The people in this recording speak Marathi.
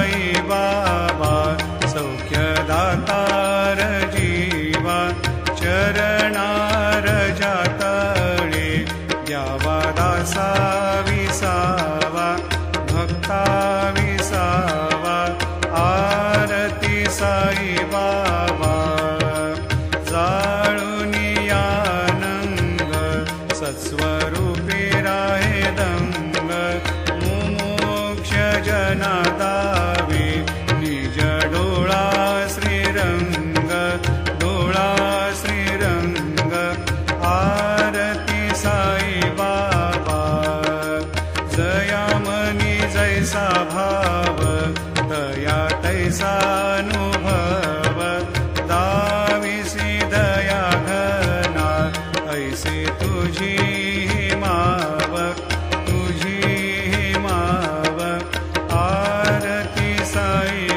साई बाबा सौख्यदातार जीवा चरणार जातळे द्यावा दासा विसावा भक्ता विसावा आरती साई बाबा जाळुनियानंग सत्स्वरूपी राहे दंग मुमुक्ष जना दावे निज डोळा श्रीरंग डोळा श्रीरंग आरती साई बाबा जयामनी जैसा भाव दया तैसा अनुभव दाविसी दया घना ऐसे तुझी माव तुझी माव आरती साई